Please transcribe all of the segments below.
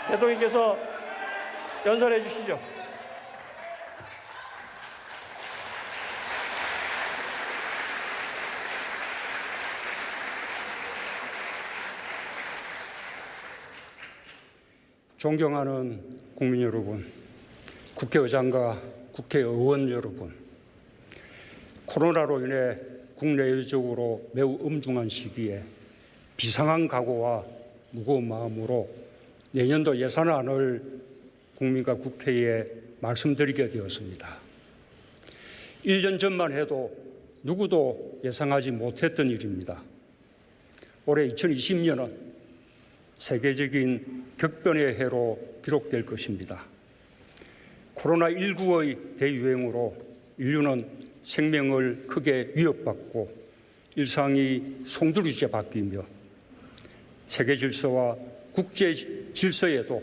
대통령께서 연설해 주시죠. 존경하는 국민 여러분, 국회의장과 국회의원 여러분, 코로나로 인해 국내외적으로 매우 엄중한 시기에 비상한 각오와 무거운 마음으로 내년도 예산안을 국민과 국회에 말씀드리게 되었습니다. 1년 전만 해도 누구도 예상하지 못했던 일입니다. 올해 2020년은 세계적인 격변의 해로 기록될 것입니다. 코로나19의 대유행으로 인류는 생명을 크게 위협받고 일상이 송두리째 바뀌며 세계 질서와 국제 질서에도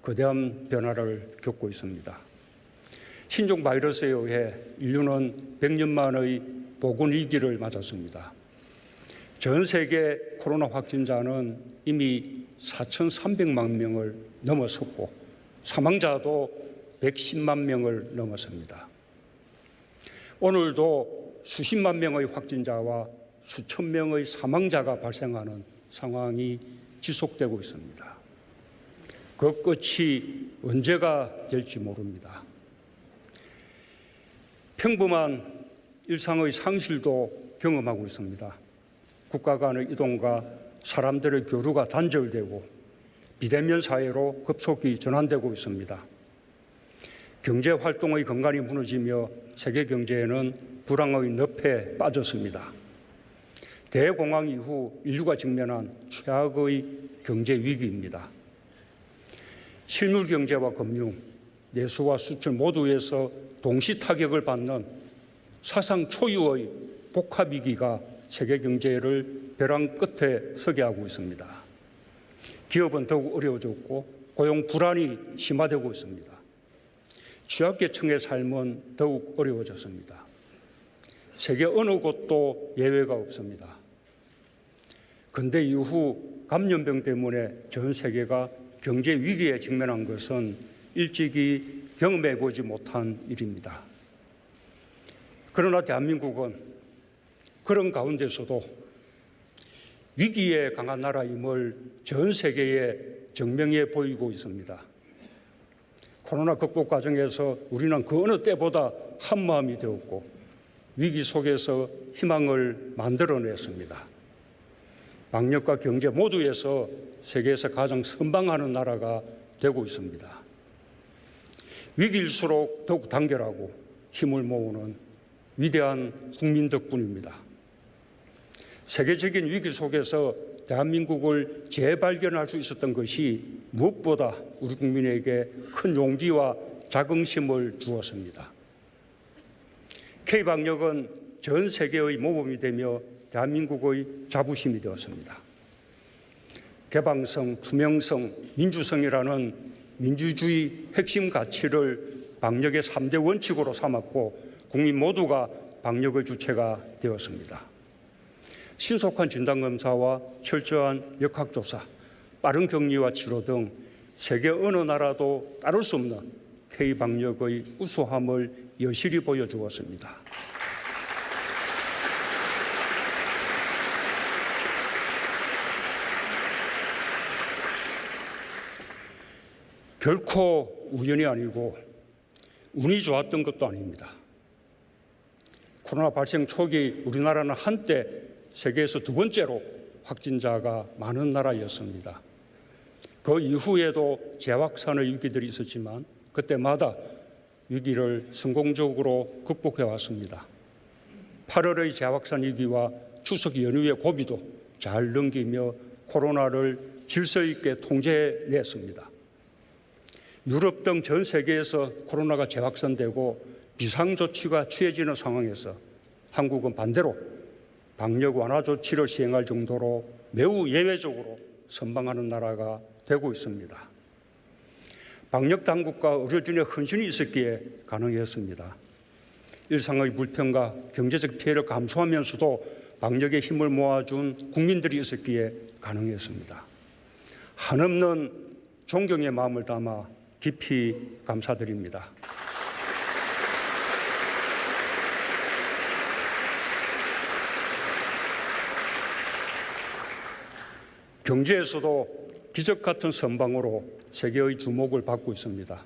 거대한 변화를 겪고 있습니다. 신종 바이러스에 의해 인류는 100년 만의 보건 위기를 맞았습니다. 전 세계 코로나 확진자는 이미 4,300만 명을 넘어섰고 사망자도 110만 명을 넘었습니다. 오늘도 수십만 명의 확진자와 수천 명의 사망자가 발생하는 상황이 지속되고 있습니다. 그 끝이 언제가 될지 모릅니다. 평범한 일상의 상실도 경험하고 있습니다. 국가 간의 이동과 사람들의 교류가 단절되고 비대면 사회로 급속히 전환되고 있습니다. 경제 활동의 근간이 무너지며 세계 경제에는 불황의 늪에 빠졌습니다. 대공황 이후 인류가 직면한 최악의 경제 위기입니다. 실물 경제와 금융, 내수와 수출 모두에서 동시 타격을 받는 사상 초유의 복합 위기가 세계 경제를 벼랑 끝에 서게 하고 있습니다. 기업은 더욱 어려워졌고 고용 불안이 심화되고 있습니다. 취약계층의 삶은 더욱 어려워졌습니다. 세계 어느 곳도 예외가 없습니다. 근대 이후 감염병 때문에 전 세계가 경제 위기에 직면한 것은 일찍이 경험해보지 못한 일입니다. 그러나 대한민국은 그런 가운데서도 위기에 강한 나라임을 전 세계에 증명해 보이고 있습니다. 코로나 극복 과정에서 우리는 그 어느 때보다 한마음이 되었고 위기 속에서 희망을 만들어냈습니다. 방역과 경제 모두에서 세계에서 가장 선방하는 나라가 되고 있습니다. 위기일수록 더욱 단결하고 힘을 모으는 위대한 국민 덕분입니다. 세계적인 위기 속에서 대한민국을 재발견할 수 있었던 것이 무엇보다 우리 국민에게 큰 용기와 자긍심을 주었습니다. K방역은 전 세계의 모범이 되며 대한민국의 자부심이 되었습니다. 개방성, 투명성, 민주성이라는 민주주의 핵심 가치를 방역의 3대 원칙으로 삼았고 국민 모두가 방역의 주체가 되었습니다. 신속한 진단검사와 철저한 역학조사, 빠른 격리와 치료 등 세계 어느 나라도 따를 수 없는 K방역의 우수함을 여실히 보여주었습니다. 결코 우연이 아니고 운이 좋았던 것도 아닙니다. 코로나 발생 초기 우리나라는 한때 세계에서 두 번째로 확진자가 많은 나라였습니다. 그 이후에도 재확산의 위기들이 있었지만 그때마다 위기를 성공적으로 극복해 왔습니다. 8월의 재확산 위기와 추석 연휴의 고비도 잘 넘기며 코로나를 질서 있게 통제해냈습니다. 유럽 등 전 세계에서 코로나가 재확산되고 비상조치가 취해지는 상황에서 한국은 반대로 방역 완화 조치를 시행할 정도로 매우 예외적으로 선방하는 나라가 되고 있습니다. 방역 당국과 의료진의 헌신이 있었기에 가능했습니다. 일상의 불편과 경제적 피해를 감수하면서도 방역에 힘을 모아준 국민들이 있었기에 가능했습니다. 한없는 존경의 마음을 담아 깊이 감사드립니다. 경제에서도 기적 같은 선방으로 세계의 주목을 받고 있습니다.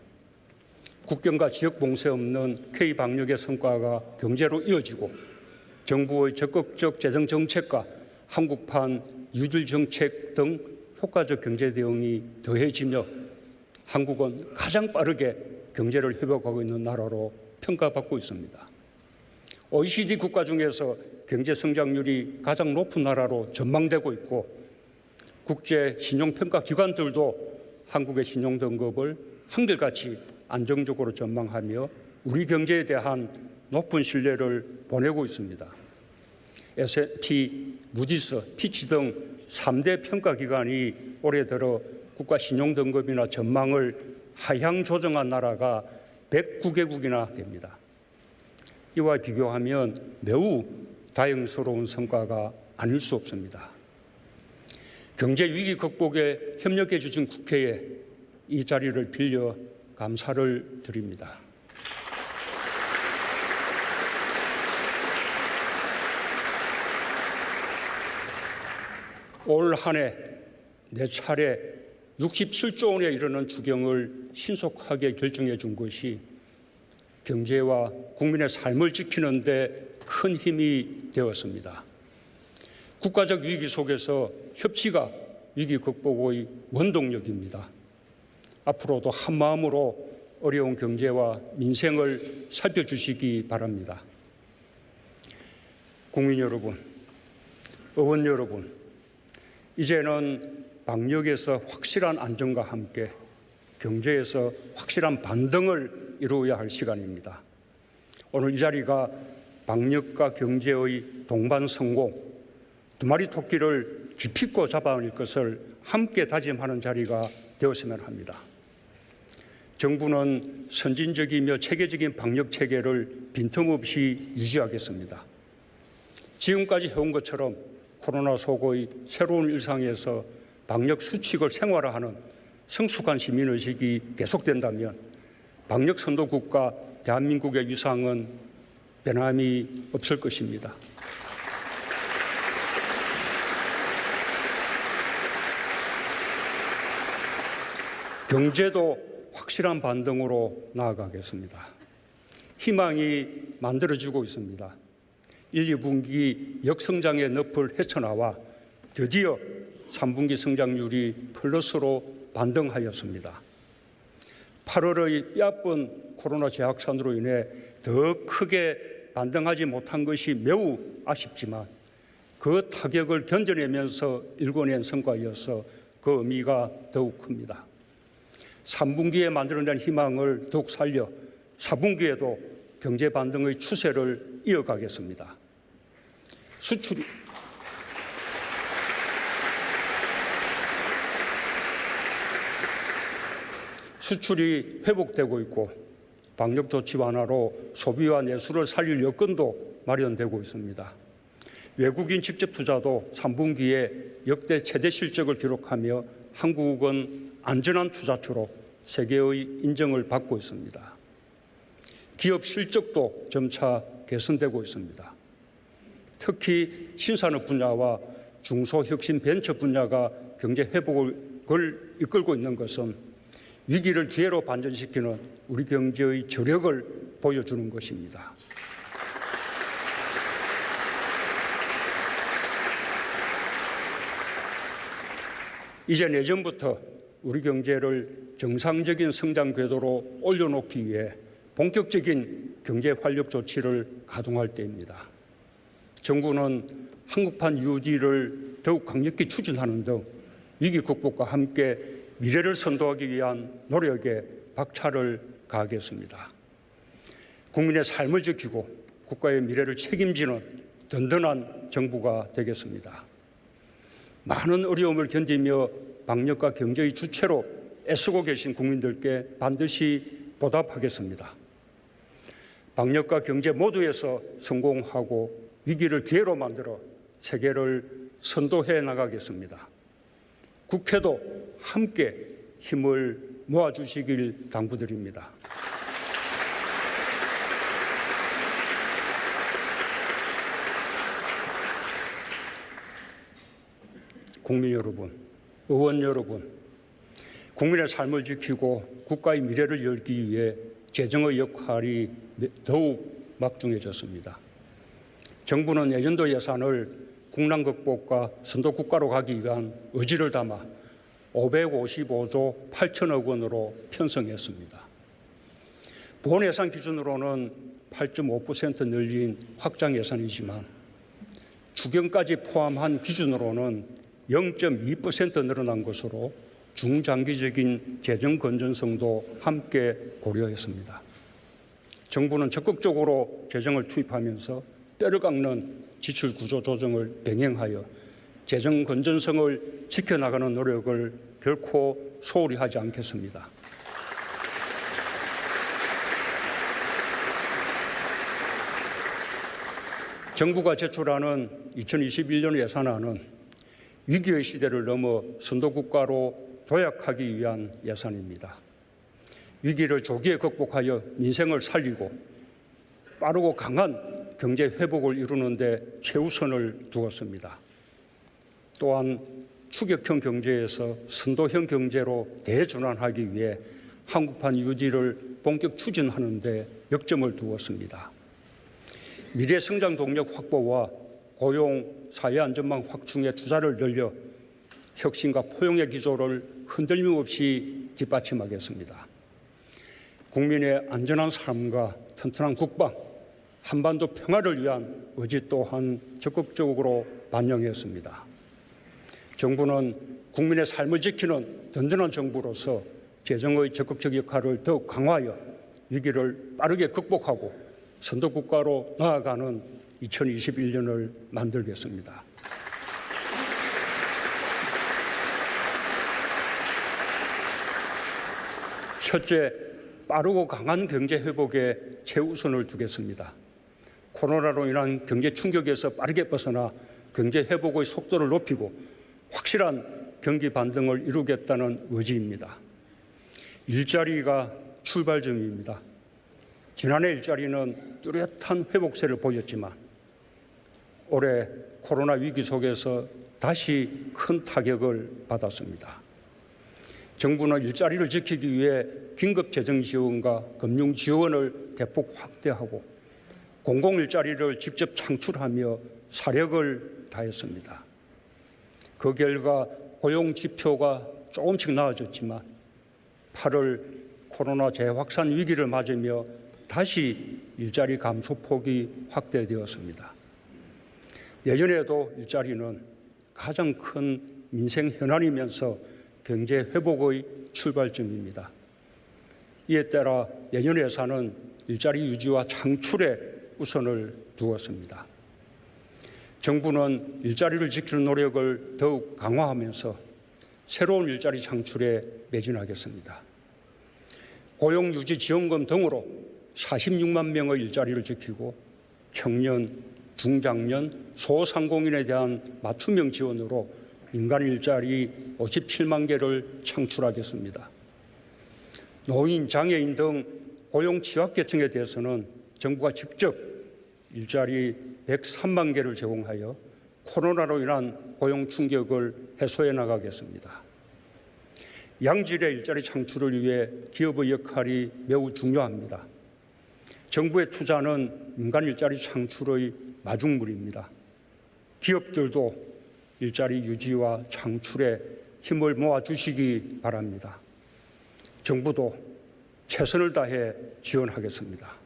국경과 지역 봉쇄 없는 K-방역의 성과가 경제로 이어지고 정부의 적극적 재정 정책과 한국판 뉴딜 정책 등 효과적 경제 대응이 더해지며 한국은 가장 빠르게 경제를 회복하고 있는 나라로 평가받고 있습니다. OECD 국가 중에서 경제 성장률이 가장 높은 나라로 전망되고 있고 국제 신용평가 기관들도 한국의 신용 등급을 한결같이 안정적으로 전망하며 우리 경제에 대한 높은 신뢰를 보내고 있습니다. S&P, 무디스, 피치 등 3대 평가기관이 올해 들어 국가 신용등급이나 전망을 하향 조정한 나라가 109개국이나 됩니다. 이와 비교하면 매우 다행스러운 성과가 아닐 수 없습니다. 경제 위기 극복에 협력해 주신 국회에 이 자리를 빌려 감사를 드립니다. 올 한 해 4차례 67조 원에 이르는 추경을 신속하게 결정해 준 것이 경제와 국민의 삶을 지키는 데 큰 힘이 되었습니다. 국가적 위기 속에서 협치가 위기 극복의 원동력입니다. 앞으로도 한마음으로 어려운 경제와 민생을 살펴주시기 바랍니다. 국민 여러분, 의원 여러분, 이제는 방역에서 확실한 안정과 함께 경제에서 확실한 반등을 이루어야 할 시간입니다. 오늘 이 자리가 방역과 경제의 동반 성공, 두 마리 토끼를 기필코 잡아낼 것을 함께 다짐하는 자리가 되었으면 합니다. 정부는 선진적이며 체계적인 방역 체계를 빈틈없이 유지하겠습니다. 지금까지 해온 것처럼 코로나 속의 새로운 일상에서 방역 수칙을 생활화하는 성숙한 시민의식이 계속된다면 방역 선도국가 대한민국의 위상은 변함이 없을 것입니다. 경제도 확실한 반등으로 나아가겠습니다. 희망이 만들어지고 있습니다. 1, 2분기 역성장의 늪을 헤쳐나와 드디어 3분기 성장률이 플러스로 반등하였습니다. 8월의 뼈아픈 코로나 재확산으로 인해 더 크게 반등하지 못한 것이 매우 아쉽지만 그 타격을 견뎌내면서 일궈낸 성과여서 그 의미가 더욱 큽니다. 3분기에 만들어낸 희망을 더욱 살려 4분기에도 경제 반등의 추세를 이어가겠습니다. 수출이 회복되고 있고 방역 조치 완화로 소비와 내수를 살릴 여건도 마련되고 있습니다. 외국인 직접 투자도 3분기에 역대 최대 실적을 기록하며 한국은 안전한 투자처로 세계의 인정을 받고 있습니다. 기업 실적도 점차 개선되고 있습니다. 특히 신산업 분야와 중소혁신 벤처 분야가 경제 회복을 이끌고 있는 것은 위기를 기회로 반전시키는 우리 경제의 저력을 보여주는 것입니다. 이제 내년부터 우리 경제를 정상적인 성장 궤도로 올려놓기 위해 본격적인 경제 활력 조치를 가동할 때입니다. 정부는 한국판 뉴딜을 더욱 강력히 추진하는 등 위기 극복과 함께 미래를 선도하기 위한 노력에 박차를 가하겠습니다. 국민의 삶을 지키고 국가의 미래를 책임지는 든든한 정부가 되겠습니다. 많은 어려움을 견디며 방역과 경제의 주체로 애쓰고 계신 국민들께 반드시 보답하겠습니다. 방역과 경제 모두에서 성공하고 위기를 기회로 만들어 세계를 선도해 나가겠습니다. 국회도 함께 힘을 모아주시길 당부드립니다. 국민 여러분, 의원 여러분, 국민의 삶을 지키고 국가의 미래를 열기 위해 재정의 역할이 더욱 막중해졌습니다. 정부는 내년도 예산을 국난 극복과 선도 국가로 가기 위한 의지를 담아 555조 8천억 원으로 편성했습니다. 본 예산 기준으로는 8.5% 늘린 확장 예산이지만 추경까지 포함한 기준으로는 0.2% 늘어난 것으로 중장기적인 재정 건전성도 함께 고려했습니다. 정부는 적극적으로 재정을 투입하면서 뼈를 깎는 지출 구조 조정을 병행하여 재정 건전성을 지켜나가는 노력을 결코 소홀히 하지 않겠습니다. 정부가 제출하는 2021년 예산안은 위기의 시대를 넘어 선도국가로 도약하기 위한 예산입니다. 위기를 조기에 극복하여 민생을 살리고 빠르고 강한 경제 회복을 이루는 데 최우선을 두었습니다. 또한 추격형 경제에서 선도형 경제로 대전환하기 위해 한국판 유지를 본격 추진하는 데 역점을 두었습니다. 미래 성장 동력 확보와 고용, 사회 안전망 확충에 투자를 늘려 혁신과 포용의 기조를 흔들림 없이 뒷받침하겠습니다. 국민의 안전한 삶과 튼튼한 국방, 한반도 평화를 위한 의지 또한 적극적으로 반영했습니다. 정부는 국민의 삶을 지키는 든든한 정부로서 재정의 적극적 역할을 더욱 강화하여 위기를 빠르게 극복하고 선도국가로 나아가는 2021년을 만들겠습니다. 첫째, 빠르고 강한 경제 회복에 최우선을 두겠습니다. 코로나로 인한 경제 충격에서 빠르게 벗어나 경제 회복의 속도를 높이고 확실한 경기 반등을 이루겠다는 의지입니다. 일자리가 출발점입니다. 지난해 일자리는 뚜렷한 회복세를 보였지만 올해 코로나 위기 속에서 다시 큰 타격을 받았습니다. 정부는 일자리를 지키기 위해 긴급 재정 지원과 금융 지원을 대폭 확대하고 공공일자리를 직접 창출하며 사력을 다했습니다. 그 결과 고용 지표가 조금씩 나아졌지만 8월 코로나 재확산 위기를 맞으며 다시 일자리 감소폭이 확대되었습니다. 내년에도 일자리는 가장 큰 민생 현안이면서 경제 회복의 출발점입니다. 이에 따라 내년 예산은 일자리 유지와 창출에 우선을 두었습니다. 정부는 일자리를 지키는 노력을 더욱 강화하면서 새로운 일자리 창출에 매진하겠습니다. 고용유지지원금 등으로 46만 명의 일자리를 지키고 청년, 중장년, 소상공인에 대한 맞춤형 지원으로 민간 일자리 57만 개를 창출하겠습니다. 노인, 장애인 등 고용 취약계층에 대해서는 정부가 직접 일자리 103만 개를 제공하여 코로나로 인한 고용 충격을 해소해 나가겠습니다. 양질의 일자리 창출을 위해 기업의 역할이 매우 중요합니다. 정부의 투자는 민간 일자리 창출의 마중물입니다. 기업들도 일자리 유지와 창출에 힘을 모아주시기 바랍니다. 정부도 최선을 다해 지원하겠습니다.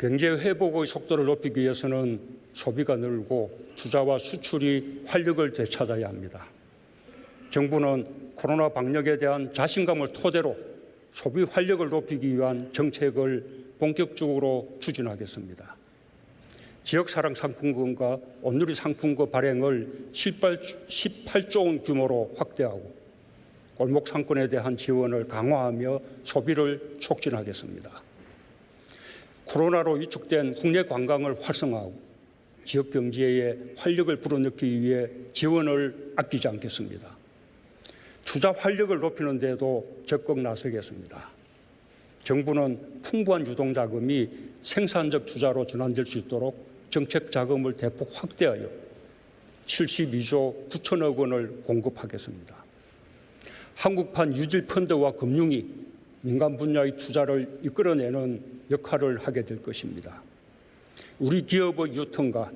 경제 회복의 속도를 높이기 위해서는 소비가 늘고 투자와 수출이 활력을 되찾아야 합니다. 정부는 코로나 방역에 대한 자신감을 토대로 소비 활력을 높이기 위한 정책을 본격적으로 추진하겠습니다. 지역사랑 상품권과 온누리 상품권 발행을 18조 원 규모로 확대하고 골목 상권에 대한 지원을 강화하며 소비를 촉진하겠습니다. 코로나로 위축된 국내 관광을 활성화하고 지역 경제에 활력을 불어넣기 위해 지원을 아끼지 않겠습니다. 투자 활력을 높이는 데도 적극 나서겠습니다. 정부는 풍부한 유동자금이 생산적 투자로 전환될 수 있도록 정책 자금을 대폭 확대하여 72조 9천억 원을 공급하겠습니다. 한국판 유질펀드와 금융이 민간 분야의 투자를 이끌어내는 역할을 하게 될 것입니다. 우리 기업의 유통과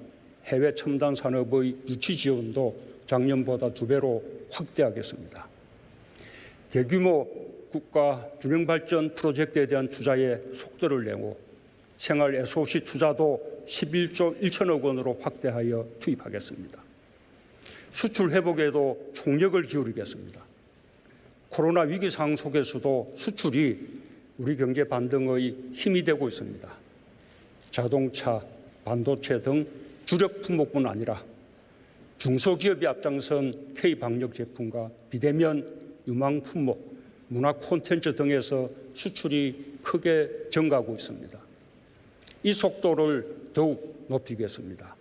해외 첨단 산업의 유치 지원도 작년보다 2배로 확대하겠습니다. 대규모 국가 균형 발전 프로젝트에 대한 투자에 속도를 내고 생활 SOC 투자도 11조 1천억 원으로 확대하여 투입하겠습니다. 수출 회복에도 총력을 기울이겠습니다. 코로나 위기 상황 속에서도 수출이 우리 경제 반등의 힘이 되고 있습니다. 자동차, 반도체 등 주력 품목뿐 아니라 중소기업이 앞장선 K방역 제품과 비대면 유망 품목, 문화 콘텐츠 등에서 수출이 크게 증가하고 있습니다. 이 속도를 더욱 높이겠습니다.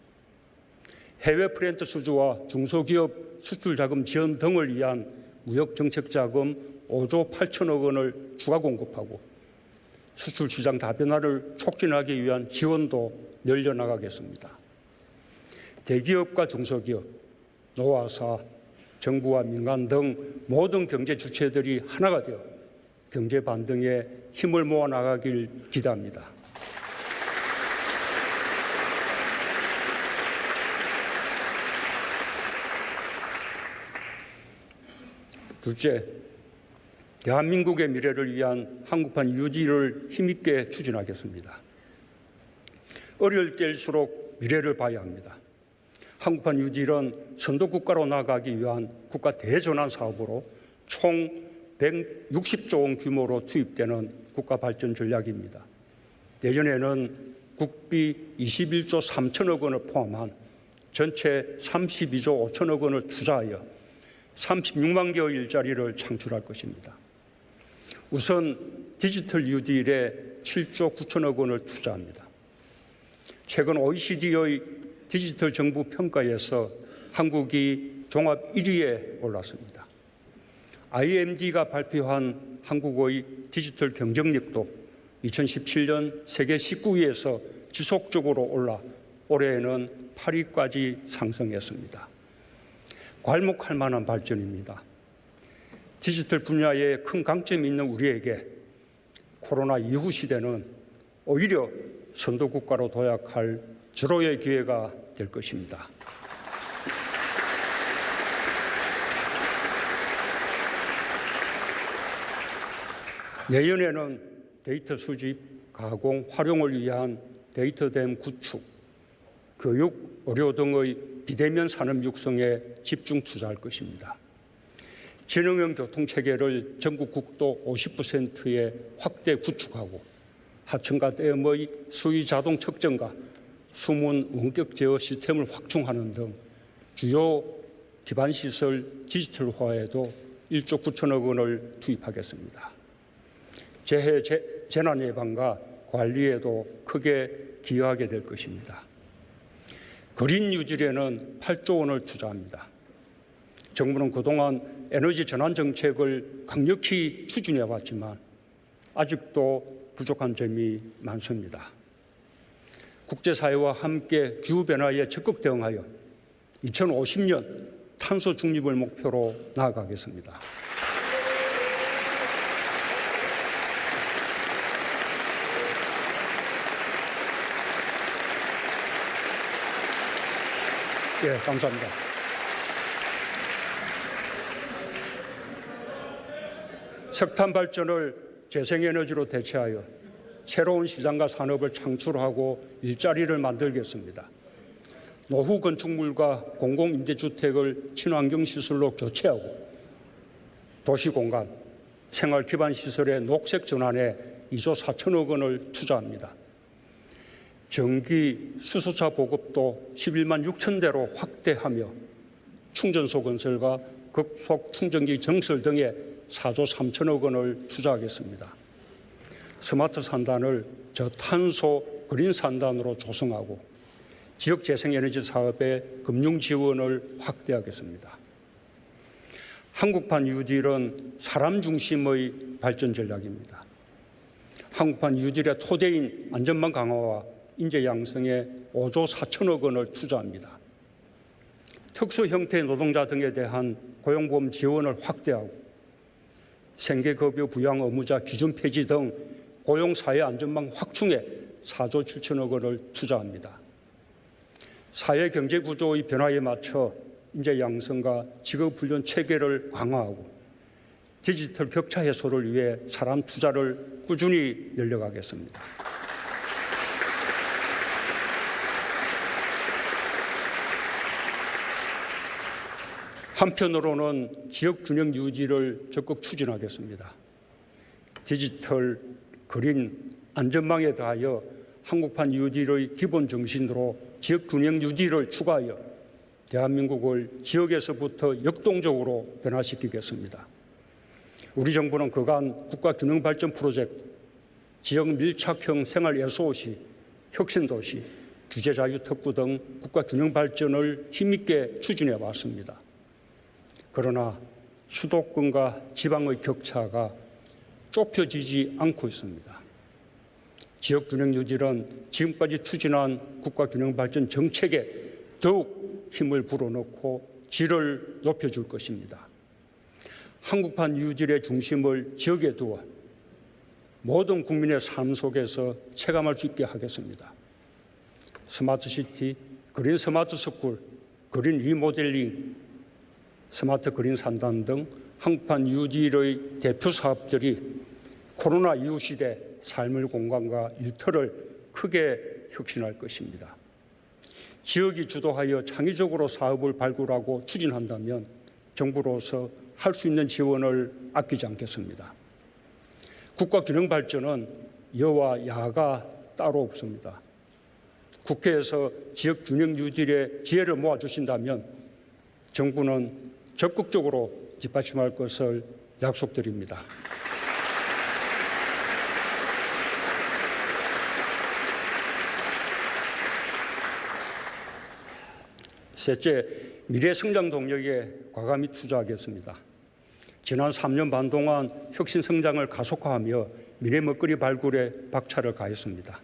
해외 프랜트 수주와 중소기업 수출 자금 지원 등을 위한 무역 정책 자금 5조 8천억 원을 추가 공급하고 수출 시장 다변화를 촉진하기 위한 지원도 늘려나가겠습니다. 대기업과 중소기업, 노화사, 정부와 민간 등 모든 경제 주체들이 하나가 되어 경제 반등에 힘을 모아 나가길 기대합니다. 둘째, 대한민국의 미래를 위한 한국판 유지를 힘있게 추진하겠습니다. 어려울 때일수록 미래를 봐야 합니다. 한국판 유지는 선도국가로 나아가기 위한 국가 대전환 사업으로 총 160조 원 규모로 투입되는 국가 발전 전략입니다. 내년에는 국비 21조 3천억 원을 포함한 전체 32조 5천억 원을 투자하여 36만 개의 일자리를 창출할 것입니다. 우선 디지털 뉴딜에 7조 9천억 원을 투자합니다. 최근 OECD의 디지털 정부 평가에서 한국이 종합 1위에 올랐습니다. IMD가 발표한 한국의 디지털 경쟁력도 2017년 세계 19위에서 지속적으로 올라 올해에는 8위까지 상승했습니다. 괄목할 만한 발전입니다. 디지털 분야에 큰 강점이 있는 우리에게 코로나 이후 시대는 오히려 선도국가로 도약할 절호의 기회가 될 것입니다. 내년에는 데이터 수집, 가공, 활용을 위한 데이터댐 구축, 교육, 의료 등의 비대면 산업 육성에 집중 투자할 것입니다. 지능형 교통체계를 전국 국도 50%에 확대 구축하고 하천과 댐의 수위 자동 측정과 수문 원격 제어 시스템을 확충하는 등 주요 기반시설 디지털화에도 1조 9천억 원을 투입하겠습니다. 재해 재난 예방과 관리에도 크게 기여하게 될 것입니다. 그린 뉴딜에는 8조 원을 투자합니다. 정부는 그동안 에너지 전환 정책을 강력히 추진해 왔지만 아직도 부족한 점이 많습니다. 국제사회와 함께 기후변화에 적극 대응하여 2050년 탄소 중립을 목표로 나아가겠습니다. 예, 감사합니다. 석탄 발전을 재생에너지로 대체하여 새로운 시장과 산업을 창출하고 일자리를 만들겠습니다. 노후 건축물과 공공임대주택을 친환경 시설로 교체하고 도시공간, 생활기반 시설의 녹색 전환에 2조 4천억 원을 투자합니다. 전기, 수소차 보급도 11만 6천 대로 확대하며 충전소 건설과 급속 충전기 정설 등에 4조 3천억 원을 투자하겠습니다. 스마트 산단을 저탄소 그린 산단으로 조성하고 지역 재생에너지 사업의 금융 지원을 확대하겠습니다. 한국판 뉴딜은 사람 중심의 발전 전략입니다. 한국판 뉴딜의 토대인 안전망 강화와 인재 양성에 5조 4천억 원을 투자합니다. 특수 형태의 노동자 등에 대한 고용보험 지원을 확대하고 생계급여 부양 의무자 기준 폐지 등 고용사회 안전망 확충에 4조 7천억 원을 투자합니다. 사회 경제 구조의 변화에 맞춰 인재 양성과 직업 훈련 체계를 강화하고 디지털 격차 해소를 위해 사람 투자를 꾸준히 늘려가겠습니다. 한편으로는 지역 균형 유지를 적극 추진하겠습니다. 디지털, 그린, 안전망에 더하여 한국판 뉴딜의 기본 정신으로 지역 균형 유지를 추가하여 대한민국을 지역에서부터 역동적으로 변화시키겠습니다. 우리 정부는 그간 국가균형발전 프로젝트, 지역 밀착형 생활 SOC, 혁신도시, 규제자유특구 등 국가균형발전을 힘있게 추진해 왔습니다. 그러나 수도권과 지방의 격차가 좁혀지지 않고 있습니다. 지역균형 유지는 지금까지 추진한 국가균형발전 정책에 더욱 힘을 불어넣고 질을 높여줄 것입니다. 한국판 유질의 중심을 지역에 두어 모든 국민의 삶 속에서 체감할 수 있게 하겠습니다. 스마트시티, 그린 스마트 스쿨, 그린 리모델링, 스마트 그린 산단 등 한국판 뉴딜의 대표 사업들이 코로나 이후 시대 삶의 공간과 일터를 크게 혁신할 것입니다. 지역이 주도하여 창의적으로 사업을 발굴하고 추진한다면 정부로서 할 수 있는 지원을 아끼지 않겠습니다. 국가균형발전은 여와 야가 따로 없습니다. 국회에서 지역균형 유지의 지혜를 모아주신다면 정부는 적극적으로 뒷받침할 것을 약속드립니다. 셋째, 미래 성장 동력에 과감히 투자하겠습니다. 지난 3년 반 동안 혁신 성장을 가속화하며 미래 먹거리 발굴에 박차를 가했습니다.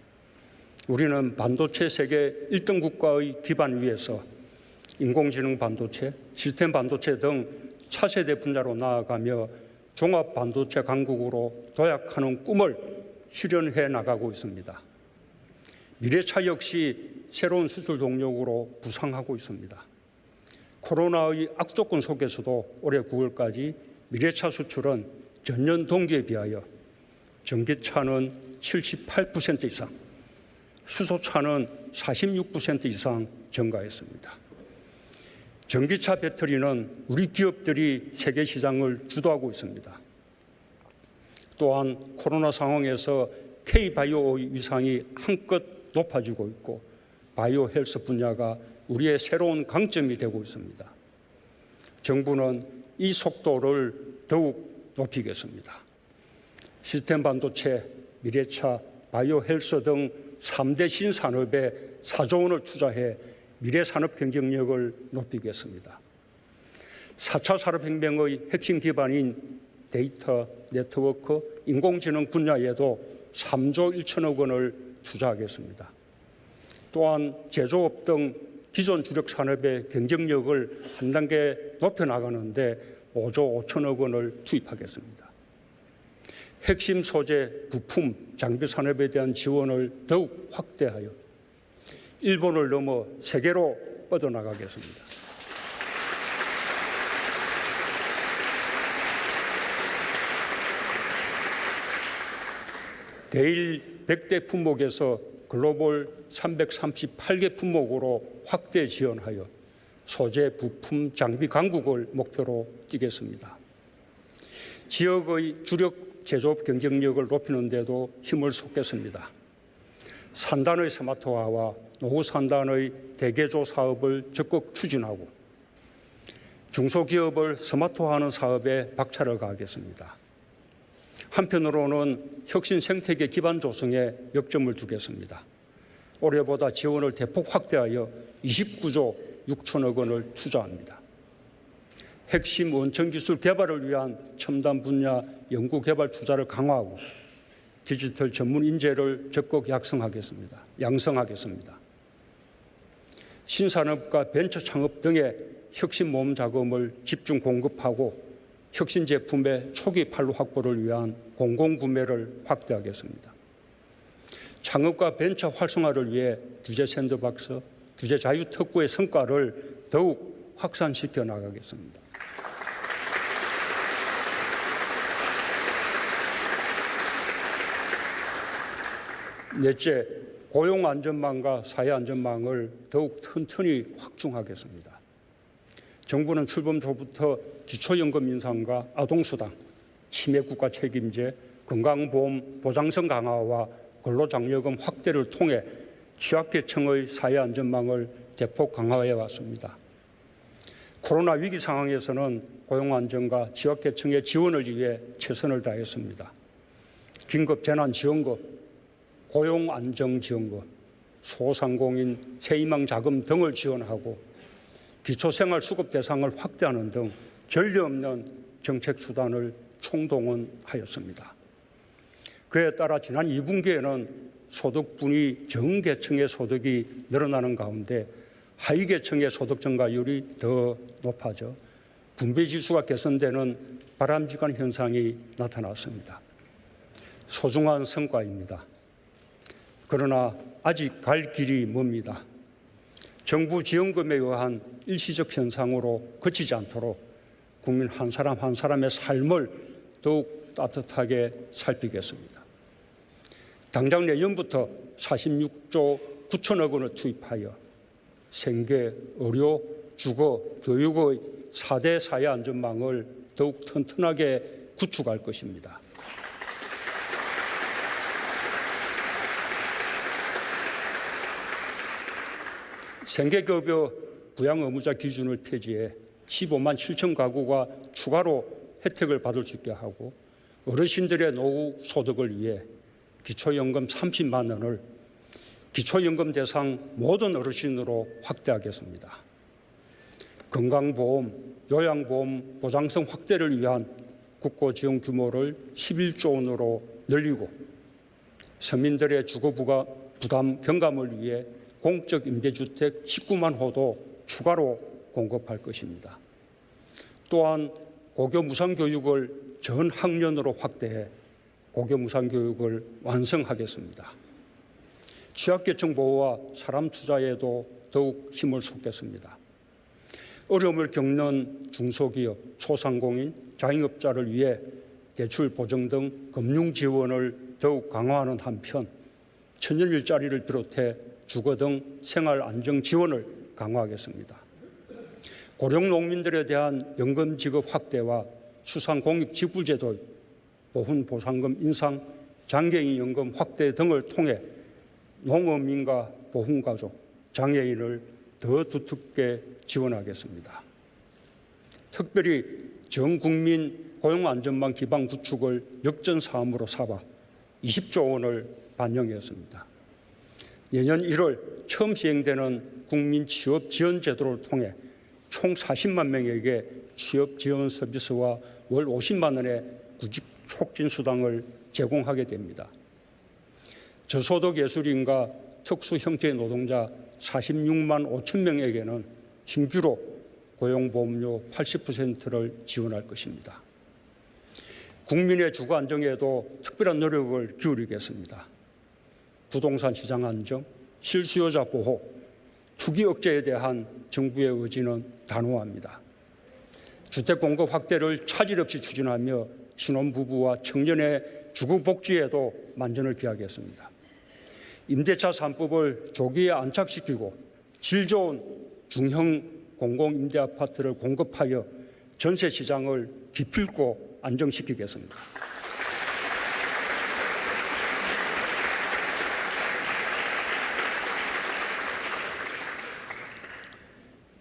우리는 반도체 세계 1등 국가의 기반 위에서 인공지능 반도체, 시스템 반도체 등 차세대 분야로 나아가며 종합 반도체 강국으로 도약하는 꿈을 실현해 나가고 있습니다. 미래차 역시 새로운 수출 동력으로 부상하고 있습니다. 코로나의 악조건 속에서도 올해 9월까지 미래차 수출은 전년 동기에 비하여 전기차는 78% 이상, 수소차는 46% 이상 증가했습니다. 전기차 배터리는 우리 기업들이 세계 시장을 주도하고 있습니다. 또한 코로나 상황에서 K-바이오의 위상이 한껏 높아지고 있고 바이오 헬스 분야가 우리의 새로운 강점이 되고 있습니다. 정부는 이 속도를 더욱 높이겠습니다. 시스템 반도체, 미래차, 바이오 헬스 등 3대 신산업에 4조 원을 투자해 미래 산업 경쟁력을 높이겠습니다. 4차 산업혁명의 핵심 기반인 데이터, 네트워크, 인공지능 분야에도 3조 1천억 원을 투자하겠습니다. 또한 제조업 등 기존 주력 산업의 경쟁력을 한 단계 높여나가는데 5조 5천억 원을 투입하겠습니다. 핵심 소재, 부품, 장비 산업에 대한 지원을 더욱 확대하여 일본을 넘어 세계로 뻗어나가겠습니다. 대일 100대 품목에서 글로벌 338개 품목으로 확대 지원하여 소재, 부품, 장비 강국을 목표로 뛰겠습니다. 지역의 주력 제조업 경쟁력을 높이는 데도 힘을 쏟겠습니다. 산단의 스마트화와 노후 산단의 대개조 사업을 적극 추진하고 중소기업을 스마트화하는 사업에 박차를 가하겠습니다. 한편으로는 혁신 생태계 기반 조성에 역점을 두겠습니다. 올해보다 지원을 대폭 확대하여 29조 6천억 원을 투자합니다. 핵심 원천기술 개발을 위한 첨단 분야 연구개발 투자를 강화하고 디지털 전문 인재를 적극 양성하겠습니다. 신산업과 벤처 창업 등의 혁신 모험 자금을 집중 공급하고 혁신 제품의 초기 판로 확보를 위한 공공구매를 확대하겠습니다. 창업과 벤처 활성화를 위해 규제 샌드박스, 규제 자유특구의 성과를 더욱 확산시켜 나가겠습니다. 넷째, 고용안전망과 사회안전망을 더욱 튼튼히 확충하겠습니다. 정부는 출범 초부터 기초연금 인상과 아동수당, 치매국가 책임제, 건강보험 보장성 강화와 근로장려금 확대를 통해 취약계층의 사회안전망을 대폭 강화해 왔습니다. 코로나 위기 상황에서는 고용안전과 취약계층의 지원을 위해 최선을 다했습니다. 긴급재난지원금, 고용안정지원금, 소상공인 세희망자금 등을 지원하고 기초생활수급 대상을 확대하는 등 전례 없는 정책 수단을 총동원하였습니다. 그에 따라 지난 2분기에는 소득분위 정계층의 소득이 늘어나는 가운데 하위계층의 소득 증가율이 더 높아져 분배지수가 개선되는 바람직한 현상이 나타났습니다. 소중한 성과입니다. 그러나 아직 갈 길이 멉니다. 정부 지원금에 의한 일시적 현상으로 그치지 않도록 국민 한 사람 한 사람의 삶을 더욱 따뜻하게 살피겠습니다. 당장 내년부터 46조 9천억 원을 투입하여 생계, 의료, 주거, 교육의 4대 사회안전망을 더욱 튼튼하게 구축할 것입니다. 생계급여 부양 의무자 기준을 폐지해 15만 7천 가구가 추가로 혜택을 받을 수 있게 하고 어르신들의 노후 소득을 위해 기초연금 30만 원을 기초연금 대상 모든 어르신으로 확대하겠습니다. 건강보험, 요양보험 보장성 확대를 위한 국고지원 규모를 11조 원으로 늘리고 서민들의 주거 부담 경감을 위해 공적 임대주택 19만 호도 추가로 공급할 것입니다. 또한 고교 무상교육을 전 학년으로 확대해 고교 무상교육을 완성하겠습니다. 취약계층 보호와 사람 투자에도 더욱 힘을 쏟겠습니다. 어려움을 겪는 중소기업, 소상공인, 자영업자를 위해 대출 보증 등 금융 지원을 더욱 강화하는 한편 천년 일자리를 비롯해 주거 등 생활 안정 지원을 강화하겠습니다. 고령 농민들에 대한 연금 지급 확대와 수상공익 직불제도, 보훈 보상금 인상, 장애인 연금 확대 등을 통해 농어민과 보훈가족, 장애인을 더 두텁게 지원하겠습니다. 특별히 전국민 고용안전망 기반 구축을 역전사업으로 삼아 20조 원을 반영했습니다. 내년 1월 처음 시행되는 국민 취업 지원 제도를 통해 총 40만 명에게 취업 지원 서비스와 월 50만 원의 구직 촉진 수당을 제공하게 됩니다. 저소득 예술인과 특수 형태의 노동자 46만 5천 명에게는 신규로 고용보험료 80%를 지원할 것입니다. 국민의 주거 안정에도 특별한 노력을 기울이겠습니다. 부동산 시장 안정, 실수요자 보호, 투기 억제에 대한 정부의 의지는 단호합니다. 주택 공급 확대를 차질 없이 추진하며 신혼부부와 청년의 주거 복지에도 만전을 기하겠습니다. 임대차 3법을 조기에 안착시키고 질 좋은 중형 공공임대아파트를 공급하여 전세 시장을 기필코 안정시키겠습니다.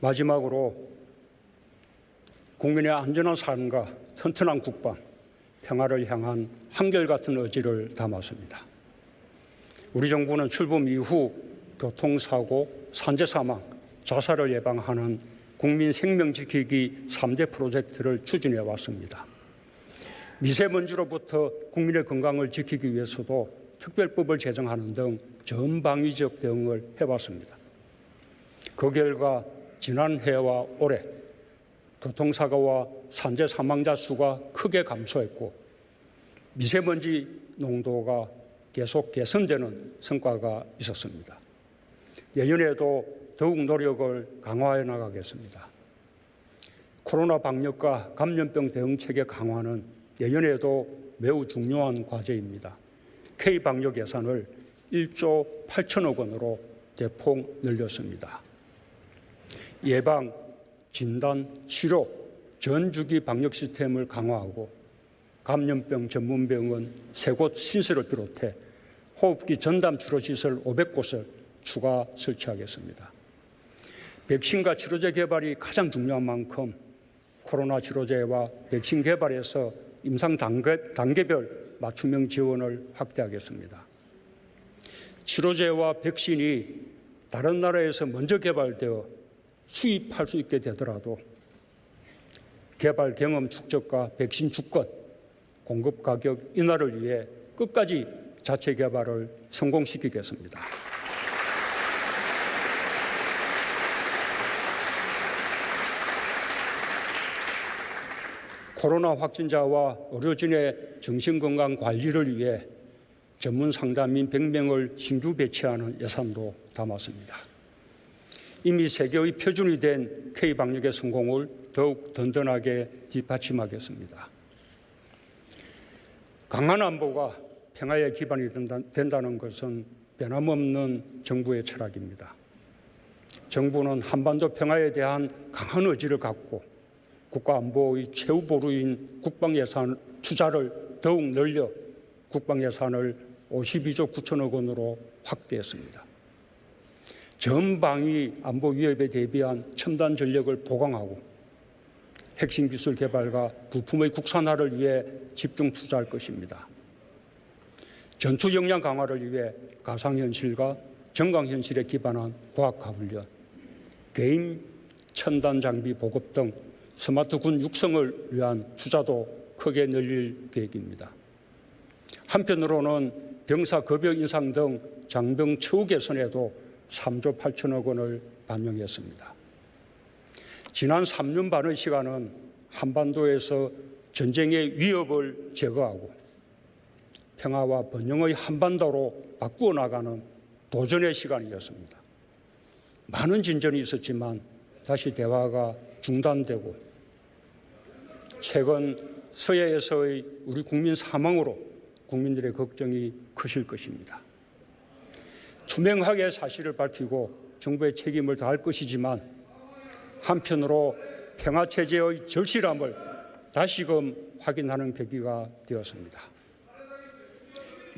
마지막으로 국민의 안전한 삶과 튼튼한 국방, 평화를 향한 한결같은 의지를 담았습니다. 우리 정부는 출범 이후 교통사고, 산재사망, 자살을 예방하는 국민 생명 지키기 3대 프로젝트를 추진해 왔습니다. 미세먼지로부터 국민의 건강을 지키기 위해서도 특별법을 제정하는 등 전방위적 대응을 해왔습니다. 그 결과 지난해와 올해 교통사고와 산재 사망자 수가 크게 감소했고 미세먼지 농도가 계속 개선되는 성과가 있었습니다. 내년에도 더욱 노력을 강화해 나가겠습니다. 코로나 방역과 감염병 대응 체계 강화는 내년에도 매우 중요한 과제입니다. K방역 예산을 1조 8천억 원으로 대폭 늘렸습니다. 예방, 진단, 치료, 전주기 방역 시스템을 강화하고 감염병 전문병원 3곳 신설을 비롯해 호흡기 전담 치료 시설 500곳을 추가 설치하겠습니다. 백신과 치료제 개발이 가장 중요한 만큼 코로나 치료제와 백신 개발에서 임상 단계별 맞춤형 지원을 확대하겠습니다. 치료제와 백신이 다른 나라에서 먼저 개발되어 수입할 수 있게 되더라도 개발 경험 축적과 백신 주권, 공급 가격 인하를 위해 끝까지 자체 개발을 성공시키겠습니다. 코로나 확진자와 의료진의 정신건강 관리를 위해 전문 상담인 100명을 신규 배치하는 예산도 담았습니다. 이미 세계의 표준이 된 K방역의 성공을 더욱 든든하게 뒷받침하겠습니다. 강한 안보가 평화의 기반이 된다는 것은 변함없는 정부의 철학입니다. 정부는 한반도 평화에 대한 강한 의지를 갖고 국가안보의 최후 보루인 국방예산 투자를 더욱 늘려 국방예산을 52조 9천억 원으로 확대했습니다. 전방위 안보 위협에 대비한 첨단 전력을 보강하고 핵심 기술 개발과 부품의 국산화를 위해 집중 투자할 것입니다. 전투 역량 강화를 위해 가상현실과 정강현실에 기반한 과학화 훈련, 개인 첨단 장비 보급 등 스마트 군 육성을 위한 투자도 크게 늘릴 계획입니다. 한편으로는 병사 급여 인상 등 장병 처우 개선에도 3조 8천억 원을 반영했습니다. 지난 3년 반의 시간은 한반도에서 전쟁의 위협을 제거하고 평화와 번영의 한반도로 바꾸어 나가는 도전의 시간이었습니다. 많은 진전이 있었지만 다시 대화가 중단되고 최근 서해에서의 우리 국민 사망으로 국민들의 걱정이 크실 것입니다. 투명하게 사실을 밝히고 정부의 책임을 다할 것이지만 한편으로 평화체제의 절실함을 다시금 확인하는 계기가 되었습니다.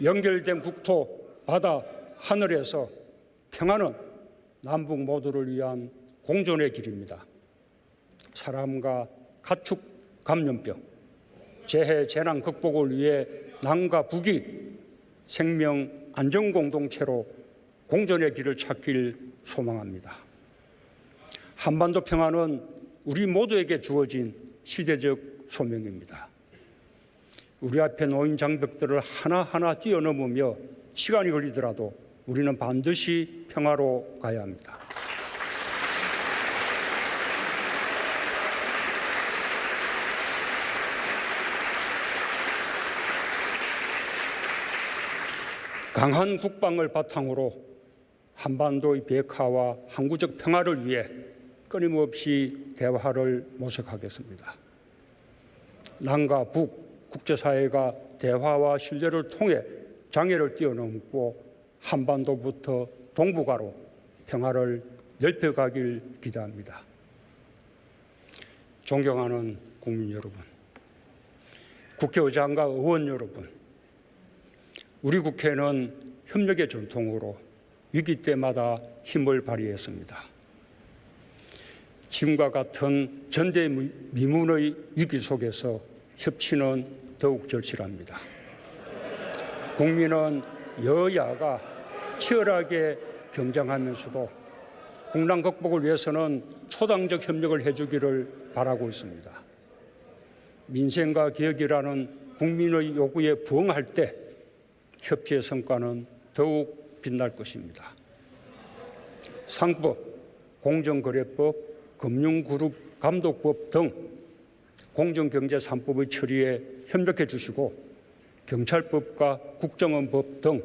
연결된 국토, 바다, 하늘에서 평화는 남북 모두를 위한 공존의 길입니다. 사람과 가축 감염병, 재해 재난 극복을 위해 남과 북이 생명 안전 공동체로 공존의 길을 찾길 소망합니다. 한반도 평화는 우리 모두에게 주어진 시대적 소명입니다. 우리 앞에 놓인 장벽들을 하나하나 뛰어넘으며 시간이 걸리더라도 우리는 반드시 평화로 가야 합니다. 강한 국방을 바탕으로 한반도의 비핵화와 항구적 평화를 위해 끊임없이 대화를 모색하겠습니다. 남과 북, 국제사회가 대화와 신뢰를 통해 장애를 뛰어넘고 한반도부터 동북아로 평화를 넓혀가길 기대합니다. 존경하는 국민 여러분, 국회의장과 의원 여러분, 우리 국회는 협력의 전통으로 위기 때마다 힘을 발휘했습니다. 지금과 같은 전대미문의 위기 속에서 협치는 더욱 절실합니다. 국민은 여야가 치열하게 경쟁하면서도 국난 극복을 위해서는 초당적 협력을 해주기를 바라고 있습니다. 민생과 개혁이라는 국민의 요구에 부응할 때 협치의 성과는 더욱 빛날 것입니다. 상법, 공정거래법, 금융그룹감독법 등 공정경제 3법의 처리에 협력해 주시고 경찰법과 국정원법 등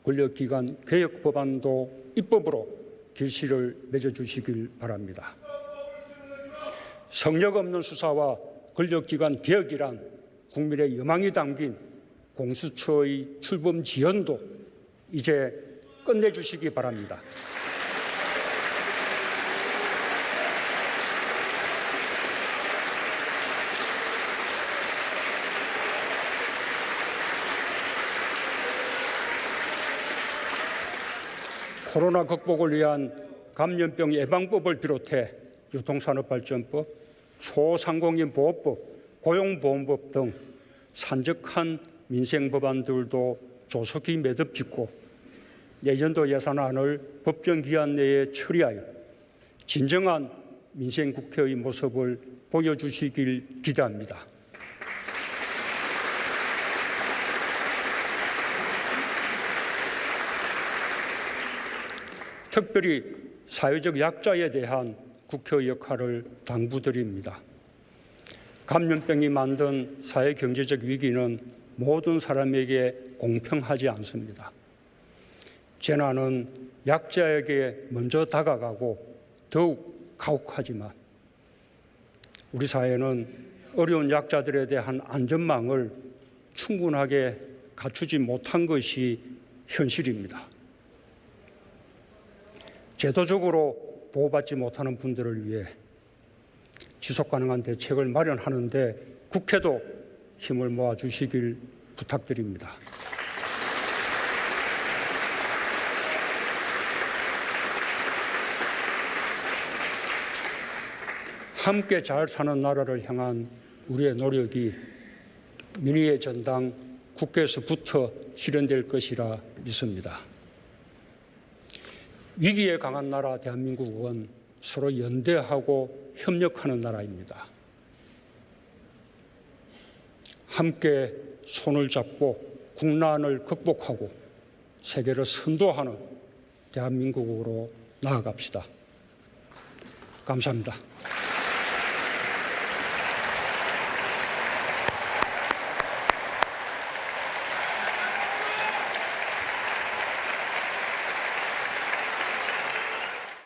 권력기관 개혁 법안도 입법으로 길씨를 맺어주시길 바랍니다. 성역 없는 수사와 권력기관 개혁이란 국민의 여망이 담긴 공수처의 출범 지연도 이제 끝내주시기 바랍니다. 코로나 극복을 위한 감염병 예방법을 비롯해 유통산업발전법, 소상공인 보호법, 고용보험법 등 산적한 민생 법안들도 조속히 매듭짓고 내년도 예산안을 법정 기한 내에 처리하여 진정한 민생 국회의 모습을 보여주시길 기대합니다. 특별히 사회적 약자에 대한 국회의 역할을 당부드립니다. 감염병이 만든 사회 경제적 위기는 모든 사람에게 공평하지 않습니다. 재난은 약자에게 먼저 다가가고 더욱 가혹하지만 우리 사회는 어려운 약자들에 대한 안전망을 충분하게 갖추지 못한 것이 현실입니다. 제도적으로 보호받지 못하는 분들을 위해 지속가능한 대책을 마련하는 데 국회도 힘을 모아주시길 부탁드립니다. 함께 잘 사는 나라를 향한 우리의 노력이 민의의 전당 국회에서부터 실현될 것이라 믿습니다. 위기에 강한 나라 대한민국은 서로 연대하고 협력하는 나라입니다. 함께 손을 잡고 국난을 극복하고 세계를 선도하는 대한민국으로 나아갑시다. 감사합니다.